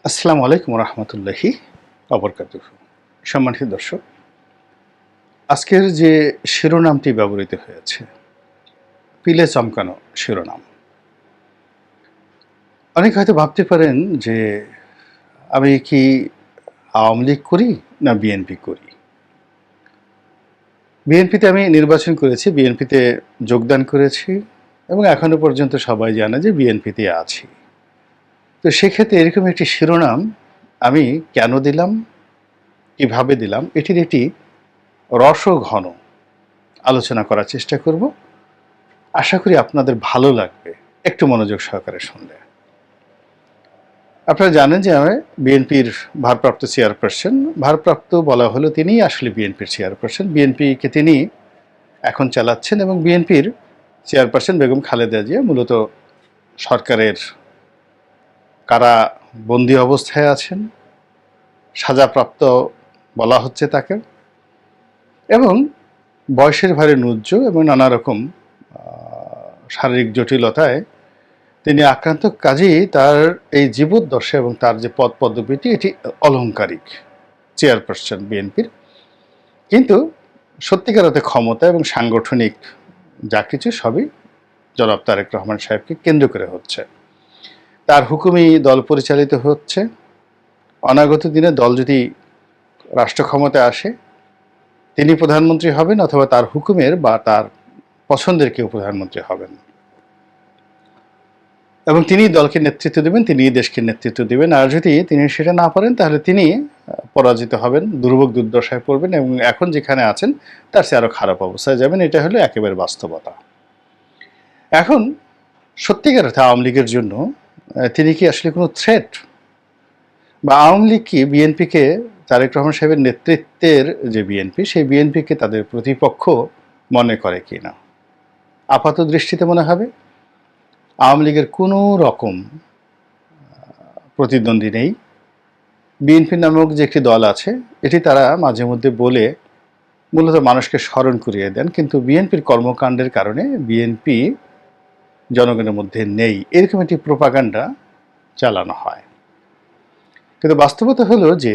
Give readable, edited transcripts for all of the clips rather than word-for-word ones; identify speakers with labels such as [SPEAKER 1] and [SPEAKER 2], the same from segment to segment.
[SPEAKER 1] আসসালামু আলাইকুম রহমতুল্লাহি অবরকাতুহু। সম্মানিত দর্শক, আজকের যে শিরোনামটি ব্যবহৃত হয়েছে, পিলে চমকানো শিরোনাম। অনেকে হয়তো ভাবতে পারেন যে আমি কি আওয়ামী লীগ করি না বিএনপি করি। বিএনপিতে আমি নির্বাচন করেছি, বিএনপিতে যোগদান করেছি এবং এখনো পর্যন্ত সবাই জানে যে বিএনপিতে আছি। তো সেক্ষেত্রে এরকম একটি শিরোনাম আমি কেন দিলাম, কিভাবে দিলাম, এটির একটি রসঘন আলোচনা করার চেষ্টা করব। আশা করি আপনাদের ভালো লাগবে একটু মনোযোগ সহকারে শুনলে। আপনারা জানেন যে আমি বিএনপির ভারপ্রাপ্ত চেয়ারপারসন। ভারপ্রাপ্ত বলা হলো, তিনিই আসলে বিএনপির চেয়ারপারসন। বিএনপিকে তিনি এখন চালাচ্ছেন এবং বিএনপির চেয়ারপারসন বেগম খালেদা জিয়া মূলত সরকারের কারাবন্দী অবস্থায় আছেন, সাজাপ্রাপ্ত বলা হচ্ছে তাকে, এবং বয়সের ভারে নুজ্জ এবং নানা রকম শারীরিক জটিলতায় তিনি আক্রান্ত। কাজেই তার এই জীবদ্দশা এবং তার যে পদ পদবিটি, এটি অলংকারিক, চেয়ারপারসন বিএনপির। কিন্তু সত্যিকার অর্থে ক্ষমতা এবং সাংগঠনিক যা কিছু সবই জনাব তারেক রহমান সাহেবকে কেন্দ্র করে হচ্ছে। তার হুকুমেই দল পরিচালিত হচ্ছে। অনাগত দিনে দল যদি রাষ্ট্র ক্ষমতায় আসে, তিনি প্রধানমন্ত্রী হবেন অথবা তার হুকুমের বা তার পছন্দের কেউ প্রধানমন্ত্রী হবেন এবং তিনি দলকে নেতৃত্ব দেবেন, তিনি দেশকে নেতৃত্ব দেবেন। আর যদি তিনি সেটা না পারেন, তাহলে তিনি পরাজিত হবেন, দুর্ভোগ দুর্দশায় পড়বেন এবং এখন যেখানে আছেন তার চেয়ে আরও খারাপ অবস্থায় যাবেন। এটা হলো একেবারে বাস্তবতা। এখন সত্যিকার অর্থে আওয়ামী লীগের জন্য তিনি কি আসলে কোনো থ্রেট, বা আওয়ামী লীগ কি বিএনপিকে, তারেক রহমান সাহেবের নেতৃত্বের যে বিএনপি, সেই বিএনপিকে তাদের প্রতিপক্ষ মনে করে কি না? আপাত দৃষ্টিতে মনে হবে আওয়ামী লীগের কোনো রকম প্রতিদ্বন্দ্বী নেই। বিএনপি নামক যে একটি দল আছে, এটি তারা মাঝে মধ্যে বলে মূলত মানুষকে স্মরণ করিয়ে দেন, কিন্তু বিএনপির কর্মকাণ্ডের কারণে বিএনপি জনগণের মধ্যে নেই, এরকম একটি প্রোপাগান্ডা চালানো হয়। কিন্তু বাস্তবতা হলো যে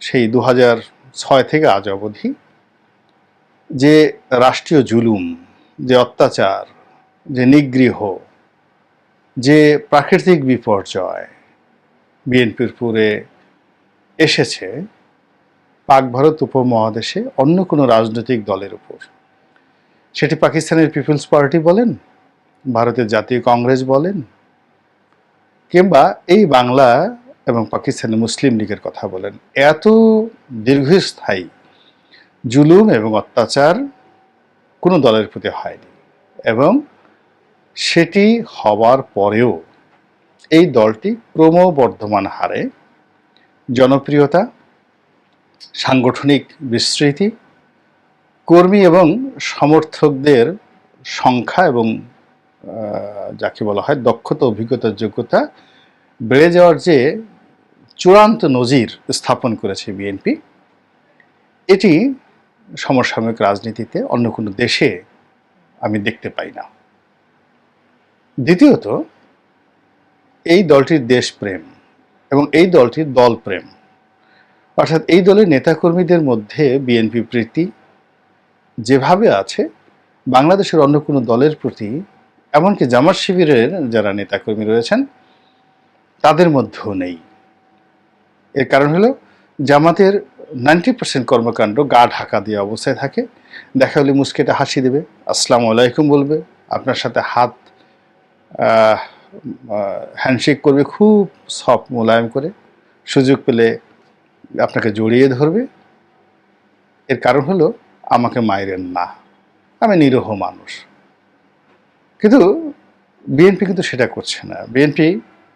[SPEAKER 1] সেই 2006 থেকে আজ অবধি যে রাষ্ট্রীয় জুলুম, যে অত্যাচার, যে নিগৃহ, যে প্রাকৃতিক বিপর্যয় বিএনপির পুরে এসেছে পাক ভারত উপমহাদেশে অন্য কোনো রাজনৈতিক দলের উপর, সেটি পাকিস্তানের পিপলস পার্টি বলেন, ভারতের জাতীয় কংগ্রেস বলেন, কিংবা এই বাংলা এবং পাকিস্তানের মুসলিম লীগের কথা বলেন, এত দীর্ঘস্থায়ী জুলুম এবং অত্যাচার কোনো দলের প্রতি হয়নি। এবং সেটি হওয়ার পরেও এই দলটি ক্রমবর্ধমান হারে জনপ্রিয়তা, সাংগঠনিক বিস্তৃতি, কর্মী এবং সমর্থকদের সংখ্যা এবং যাকে বলা হয় দক্ষতা, অভিজ্ঞতার যোগ্যতা বেড়ে যাওয়ার যে চূড়ান্ত নজির স্থাপন করেছে বিএনপি, এটি সমসাময়িক রাজনীতিতে অন্য কোনো দেশে আমি দেখতে পাই না। দ্বিতীয়ত, এই দলটির দেশপ্রেম এবং এই দলটির দলপ্রেম, অর্থাৎ এই দলের নেতাকর্মীদের মধ্যে বিএনপি প্রীতি যেভাবে আছে, বাংলাদেশের অন্য কোনো দলের প্রতি, এমনকি জামাত শিবিরের যারা নেতাকর্মী রয়েছেন তাদের মধ্যেও নেই। এর কারণ হলো জামাতের 90% কর্মকাণ্ড গা ঢাকা দিয়ে অবস্থায় থাকে। দেখা হলে মুস্কেটা হাসি দেবে, আসসালামু আলাইকুম বলবে, আপনার সাথে হাত হ্যান্ডশেক করবে খুব সফট মোলায়েম করে, সুযোগ পেলে আপনাকে জড়িয়ে ধরবে। এর কারণ হলো আমাকে মাইরেন না, আমি নিরীহ মানুষ। কিন্তু বিএনপি কিন্তু সেটা করছে না। বিএনপি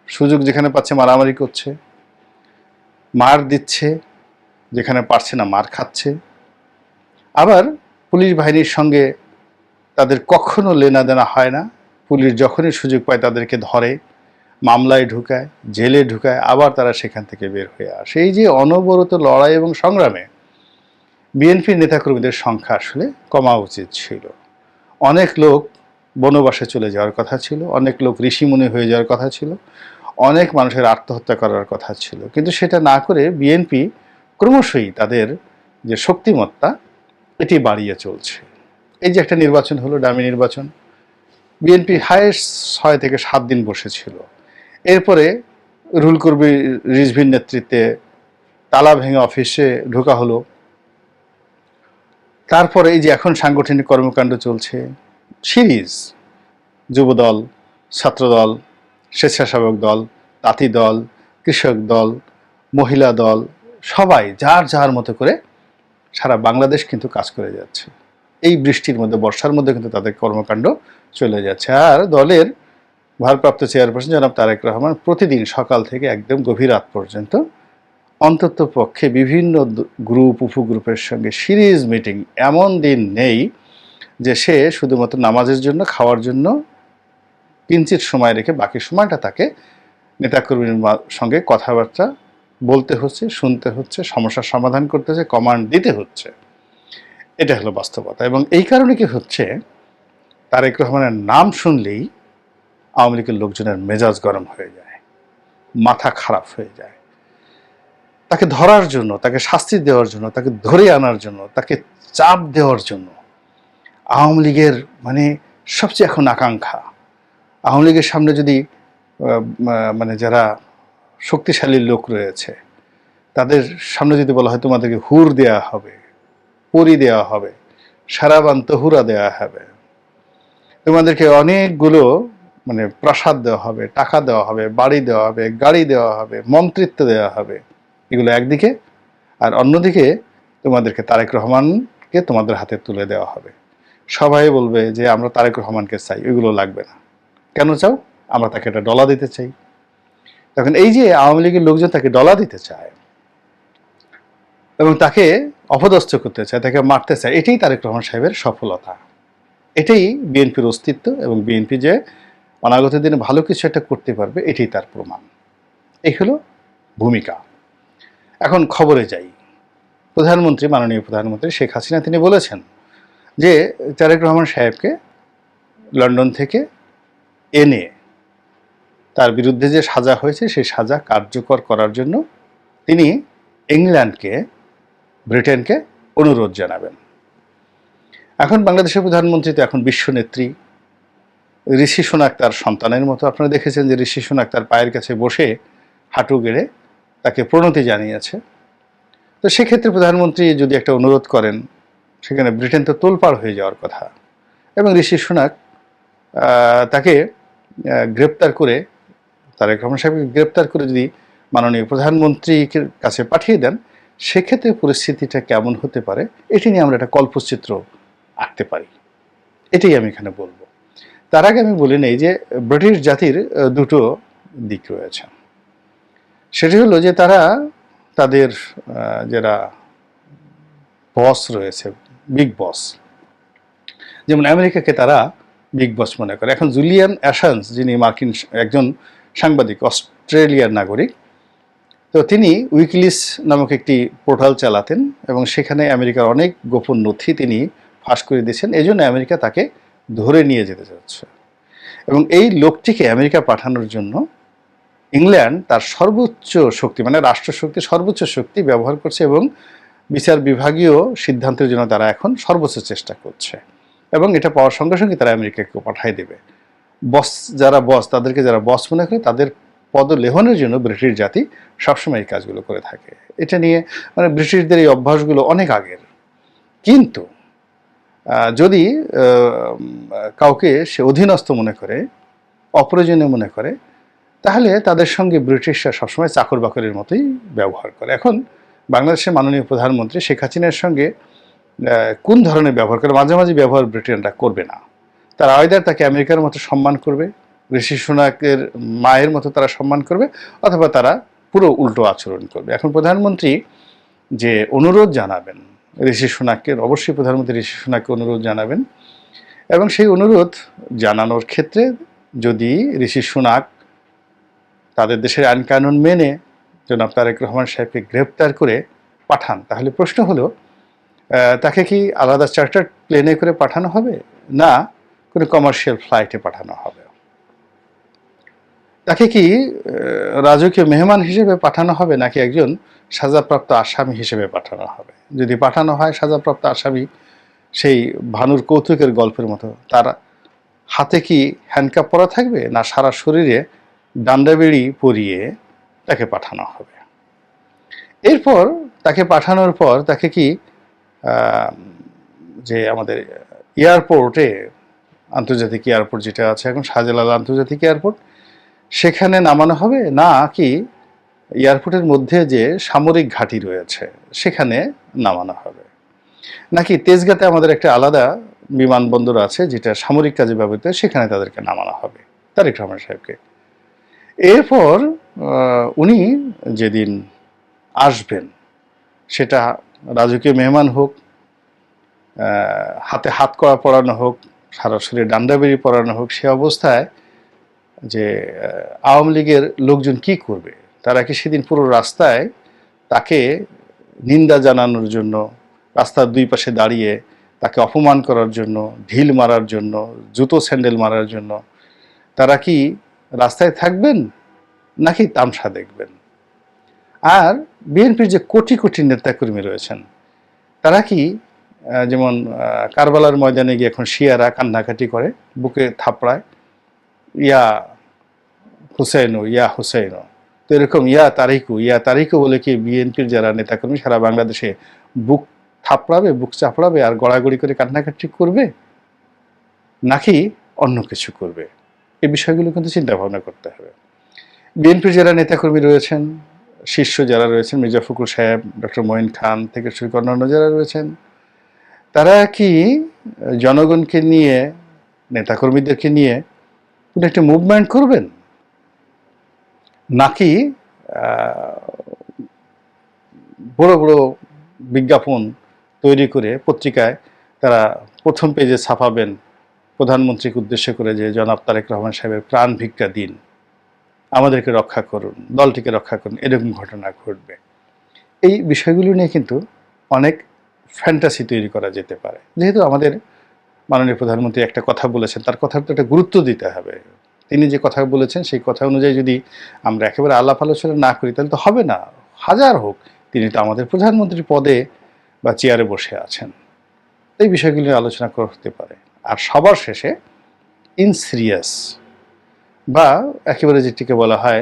[SPEAKER 1] সুযোগ যেখানে পাচ্ছে মারামারি করছে, মার দিচ্ছে, যেখানে পারছে না মার খাচ্ছে। আবার পুলিশ বাহিনীর সঙ্গে তাদের কখনো লেনা দেনা হয় না। পুলিশ যখনই সুযোগ পায় তাদেরকে ধরে, মামলায় ঢুকায়, জেলে ঢুকায়, আবার তারা সেখান থেকে বের হয়ে আসে। এই যে অনবরত লড়াই এবং সংগ্রামে বিএনপির নেতাকর্মীদের সংখ্যা আসলে কমা উচিত ছিল। অনেক লোক বনবাসে চলে যাওয়ার কথা ছিল, অনেক লোক ঋষিমুনি হয়ে যাওয়ার কথা ছিল, অনেক মানুষের আত্মহত্যা করার কথা ছিল, কিন্তু সেটা না করে বিএনপি ক্রমশই তাদের যে শক্তিমত্তা এটি বাড়িয়ে চলছে। এই যে একটা নির্বাচন হলো, ডামি নির্বাচন, বিএনপি হায়েস্ট 6 থেকে 7 দিন বসেছিল। এরপরে রুহুল কবির রিজভীর নেতৃত্বে তালা ভেঙে অফিসে ঢোকা হলো। তারপরে এই যে এখন সাংগঠনিক কর্মকাণ্ড চলছে, সিরিজ, যুবদল, ছাত্রদল, স্বেচ্ছাসেবক দল, তাঁতি দল, কৃষক দল, মহিলা দল, সবাই যার যার মতো করে সারা বাংলাদেশ কিন্তু কাজ করে যাচ্ছে। এই বৃষ্টির মধ্যে, বর্ষার মধ্যে কিন্তু তাদের কর্মকাণ্ড চলে যাচ্ছে। আর দলের ভারপ্রাপ্ত চেয়ারপারসন জনাব তারেক রহমান প্রতিদিন সকাল থেকে একদম গভীর রাত পর্যন্ত অন্তত পক্ষে বিভিন্ন গ্রুপ, উপগ্রুপের সঙ্গে সিরিজ মিটিং। এমন দিন নেই যে সে শুধুমাত্র নামাজের জন্য, খাওয়ার জন্য কিঞ্চিত সময় রেখে বাকি সময়টা তাকে নেতাকর্মীর সঙ্গে কথাবার্তা বলতে হচ্ছে, শুনতে হচ্ছে, সমস্যার সমাধান করতে হচ্ছে, কমান্ড দিতে হচ্ছে। এটা হলো বাস্তবতা। এবং এই কারণে কি হচ্ছে, তারেক রহমানের নাম শুনলেই আওয়ামী লীগের লোকজনের মেজাজ গরম হয়ে যায়, মাথা খারাপ হয়ে যায়। তাকে ধরার জন্য, তাকে শাস্তি দেওয়ার জন্য, তাকে ধরে আনার জন্য, তাকে চাপ দেওয়ার জন্য আওয়ামী লীগের মানে সবচেয়ে এখন আকাঙ্ক্ষা, আওয়ামী লীগের সামনে যদি মানে যারা শক্তিশালী লোক রয়েছে তাদের সামনে যদি বলা হয় তোমাদেরকে হুর দেয়া হবে, পরি দেওয়া হবে, সারাবান তহুরা দেওয়া হবে, তোমাদেরকে অনেকগুলো মানে প্রাসাদ দেওয়া হবে, টাকা দেওয়া হবে, বাড়ি দেওয়া হবে, গাড়ি দেওয়া হবে, মন্ত্রিত্ব দেওয়া হবে, এগুলো একদিকে, আর অন্যদিকে তোমাদেরকে তারেক রহমানকে তোমাদের হাতে তুলে দেওয়া হবে। সবাই বলবে যে আমরা তারেক রহমানকে চাই, ওইগুলো লাগবে না। কেন চাও? আমরা তাকে একটা ডলা দিতে চাই। তখন এই যে আওয়ামী লীগের লোকজন তাকে ডলা দিতে চায় এবং তাকে অপদস্থ করতে চায়, তাকে মারতে চায়, এটাই তারেক রহমান সাহেবের সফলতা, এটাই বিএনপির অস্তিত্ব এবং বিএনপি যে অনাগত দিনে ভালো কিছু একটা করতে পারবে এটাই তার প্রমাণ। এই হলো ভূমিকা। এখন খবরে যাই। প্রধানমন্ত্রী, মাননীয় প্রধানমন্ত্রী শেখ হাসিনা তিনি বলেছেন যে তারেক রহমান সাহেবকে লন্ডন থেকে এনে তার বিরুদ্ধে যে সাজা হয়েছে সেই সাজা কার্যকর করার জন্য তিনি ইংল্যান্ডকে, ব্রিটেনকে অনুরোধ জানাবেন। এখন বাংলাদেশের প্রধানমন্ত্রী তো এখন বিশ্বনেত্রী, ঋষি সুনাক তার সন্তানের মতো। আপনারা দেখেছেন যে ঋষি সুনাক তার পায়ের কাছে বসে হাঁটু গেড়ে তাকে প্রণতি জানিয়েছে। তো সেক্ষেত্রে প্রধানমন্ত্রী যদি একটা অনুরোধ করেন, সেখানে ব্রিটেন তো তোলপাড় হয়ে যাওয়ার কথা। এবং ঋষি সুনাক তাকে গ্রেপ্তার করে, তারেক রহমান সাহেবকে গ্রেপ্তার করে যদি মাননীয় প্রধানমন্ত্রীর কাছে পাঠিয়ে দেন, সেক্ষেত্রে পরিস্থিতিটা কেমন হতে পারে এটি নিয়ে আমরা একটা কল্পচিত্র আঁকতে পারি। এটাই আমি এখানে বলবো। তার আগে আমি বলি নেই যে ব্রিটিশ জাতির দুটো দিক রয়েছে। সেটি হলো যে তারা তাদের যারা বস রয়েছে, বিগ বস, যেমন আমেরিকাকে তারা বিগ বস মনে করে। এখন জুলিয়ান অ্যাসাঞ্জ, যিনি মার্কিন একজন সাংবাদিক, অস্ট্রেলিয়ার নাগরিক, তো তিনি উইকিলিস নামক একটি পোর্টাল চালাতেন এবং সেখানে আমেরিকার অনেক গোপন নথি তিনি ফাঁস করে দিয়েছেন। এই জন্য আমেরিকা তাকে ধরে নিয়ে যেতে চাচ্ছে এবং এই লোকটিকে আমেরিকা পাঠানোর জন্য ইংল্যান্ড তার সর্বোচ্চ শক্তি, মানে রাষ্ট্রশক্তি, সর্বোচ্চ শক্তি ব্যবহার করছে এবং বিচার বিভাগীয় সিদ্ধান্তের জন্য তারা এখন সর্বোচ্চ চেষ্টা করছে এবং এটা পাওয়ার সঙ্গে সঙ্গে তারা আমেরিকাকে পাঠিয়ে দেবে। বস যারা বস, তাদেরকে যারা বস মনে করে তাদের পদলেহনের জন্য ব্রিটিশ জাতি সবসময় এই কাজগুলো করে থাকে। এটা নিয়ে মানে ব্রিটিশদের এই অভ্যাসগুলো অনেক আগের। কিন্তু যদি কাউকে সে অধীনস্থ মনে করে, অপ্রয়োজনীয় মনে করে, তাহলে তাদের সঙ্গে ব্রিটিশরা সবসময় চাকর বাকরের মতোই ব্যবহার করে। এখন বাংলাদেশের মাননীয় প্রধানমন্ত্রী শেখ হাসিনার সঙ্গে কোন ধরনের ব্যবহার করে, মাঝামাঝি ব্যবহার ব্রিটেনরা করবে না। তারা আয়দার তাকে আমেরিকার মতো সম্মান করবে, ঋষি সুনাকের মায়ের মতো তারা সম্মান করবে, অথবা তারা পুরো উল্টো আচরণ করবে। এখন প্রধানমন্ত্রী যে অনুরোধ জানাবেন ঋষি সুনাককে, অবশ্যই প্রধানমন্ত্রী ঋষি সুনাককে অনুরোধ জানাবেন এবং সেই অনুরোধ জানানোর ক্ষেত্রে যদি ঋষি সুনাক তাদের দেশের আইন কানুন মেনে জনাব তারেক রহমান সাহেবকে গ্রেপ্তার করে পাঠান, তাহলে প্রশ্ন হলো তাকে কি আলাদা চার্টার প্লেনে করে পাঠানো হবে, না কোনো কমার্শিয়াল ফ্লাইটে পাঠানো হবে? তাকে কি রাজকীয় মেহমান হিসেবে পাঠানো হবে নাকি একজন সাজাপ্রাপ্ত আসামি হিসেবে পাঠানো হবে? যদি পাঠানো হয় সাজাপ্রাপ্ত আসামি, সেই ভানুর কৌতুকের গল্পের মতো, তার হাতে কি হ্যান্ডকাপ পরা থাকবে, না সারা শরীরে ডান্ডাবেড়ি পরিয়ে তাকে পাঠানো হবে? এরপর তাকে পাঠানোর পর তাকে কি যে আমাদের এয়ারপোর্টে, আন্তর্জাতিক এয়ারপোর্ট যেটা আছে এখন শাহজালাল আন্তর্জাতিক এয়ারপোর্ট, সেখানে নামানো হবে, না কি এয়ারপোর্টের মধ্যে যে সামরিক ঘাঁটি রয়েছে সেখানে নামানো হবে? নাকি তেজগাঁতে আমাদের একটা আলাদা বিমানবন্দর আছে যেটা সামরিক কাজে ব্যবহৃত, সেখানে তাদেরকে নামানো হবে তারেক রহমান সাহেবকে? এরপর উনি যেদিন আসবেন, সেটা রাজকীয় মেহমান হোক, হাতে হাত কড়া পরানো হোক, সারা শরীরে ডান্ডাবেড়ি পরানো হোক, সে অবস্থায় যে আওয়ামী লীগের লোকজন কি করবে? তারা কি সেদিন পুরো রাস্তায় তাকে নিন্দা জানানোর জন্য, রাস্তার দুই পাশে দাঁড়িয়ে তাকে অপমান করার জন্য, ঢিল মারার জন্য, জুতো স্যান্ডেল মারার জন্য তারা কি রাস্তায় থাকবেন, নাকি তামসা দেখবেন? আর বিএনপির যে কোটি কোটি নেতাকর্মী রয়েছেন, তারা কি যেমন কারবালার ময়দানে গিয়ে এখন শিয়ারা কান্নাকাটি করে, বুকে থাপড়ায়, ইয়া হুসেইনও, ইয়া হুসেইনও, তো এরকম ইয়া তারিকও বলে কি বিএনপির যারা নেতাকর্মী সারা বাংলাদেশে বুক থাপড়াবে, বুক চাপড়াবে আর গড়াগড়ি করে কান্নাকাটি করবে, নাকি অন্য কিছু করবে? এই বিষয়গুলো কিন্তু চিন্তা ভাবনা করতে হবে। বিএনপির যারা নেতাকর্মী রয়েছেন, শীর্ষ যারা রয়েছেন, মির্জা ফখরুল সাহেব, ডক্টর মঈন খান থেকে শুরু করে অন্যান্য যারা রয়েছেন, তারা কি জনগণকে নিয়ে, নেতাকর্মীদেরকে নিয়ে কোনো একটা মুভমেন্ট করবেন, নাকি বড় বড় বিজ্ঞাপন তৈরি করে পত্রিকায় তারা প্রথম পেজে ছাপাবেন প্রধানমন্ত্রীকে উদ্দেশ্য করে যে জনাব তারেক রহমান সাহেবের প্রাণ ভিক্ষা দিন, আমাদেরকে রক্ষা করুন, দলটিকে রক্ষা করুন, এরকম ঘটনা ঘটবে? এই বিষয়গুলো নিয়ে কিন্তু অনেক ফ্যান্টাসি তৈরি করা যেতে পারে। যেহেতু আমাদের মাননীয় প্রধানমন্ত্রী একটা কথা বলেছেন, তার কথার তো একটা গুরুত্ব দিতে হবে। তিনি যে কথা বলেছেন সেই কথা অনুযায়ী যদি আমরা একেবারে আলাপ আলোচনা না করি তাহলে তো হবে না। হাজার হোক, তিনি তো আমাদের প্রধানমন্ত্রী পদে বা চেয়ারে বসে আছেন। এই বিষয়গুলি আলোচনা করতে পারে। আর সবার শেষে ইন সিরিয়াস বা একেবারে যেটিকে বলা হয়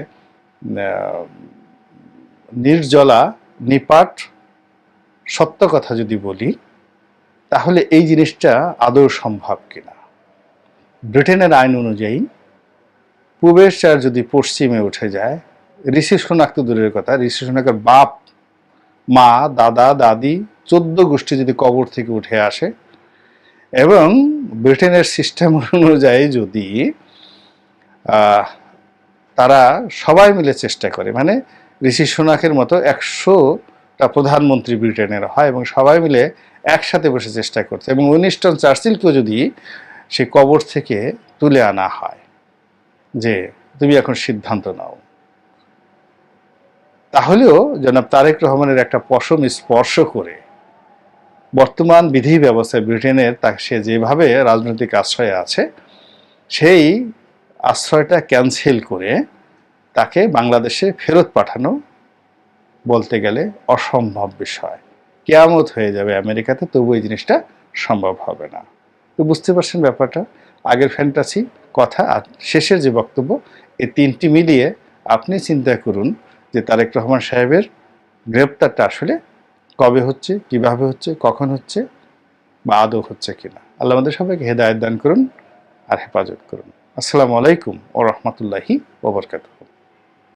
[SPEAKER 1] নির্জলা নিপাট সত্য কথা যদি বলি, তাহলে এই জিনিসটা আদৌ সম্ভব কিনা? ব্রিটেনের আইন অনুযায়ী পূবের চার যদি পশ্চিমে উঠে যায়, ঋষি সোনাক তো দূরের কথা, ঋষি সোনাকের বাপ, মা, দাদা, দাদি, 14 গোষ্ঠী যদি কবর থেকে উঠে আসে, এবং ব্রিটেনের সিস্টেম অনুযায়ী যদি তারা সবাই মিলে চেষ্টা করে, মানে ঋষি সোনাকের মতো 100টা প্রধানমন্ত্রী ব্রিটেনের হয় এবং সবাই মিলে একসাথে বসে চেষ্টা করছে, এবং উইনস্টন চার্চিলকেও যদি সে কবর থেকে তুলে আনা হয় যে তুমি এখন সিদ্ধান্ত নাও, তাহলেও জনাব তারেক রহমানের একটা পশম স্পর্শ করে বর্তমান বিধি ব্যবস্থায় ব্রিটেনের সে যেভাবে রাজনৈতিক আশ্রয়ে আছে, সেই আশ্রয়টা ক্যান্সেল করে তাকে বাংলাদেশে ফেরত পাঠানো বলতে গেলে অসম্ভব বিষয়। কিয়ামত হয়ে যাবে আমেরিকাতে, তবু এই জিনিসটা সম্ভব হবে না। তো বুঝতে পারছেন ব্যাপারটা, আগের ফ্যান্টাসি কথা আর শেষের যে বক্তব্য, এই তিনটি মিলিয়ে আপনি চিন্তা করুন যে তারেক রহমান সাহেবের গ্রেপ্তারটা আসলে কবে হচ্ছে, কিভাবে হচ্ছে, কখন হচ্ছে, বা আদৌ হচ্ছে কিনা। আল্লাহ আমাদের সবাইকে হেদায়েত দান করুন আর হেফাজত করুন। আসসালামু আলাইকুম ওয়া রাহমাতুল্লাহি ওয়া বারাকাতুহু।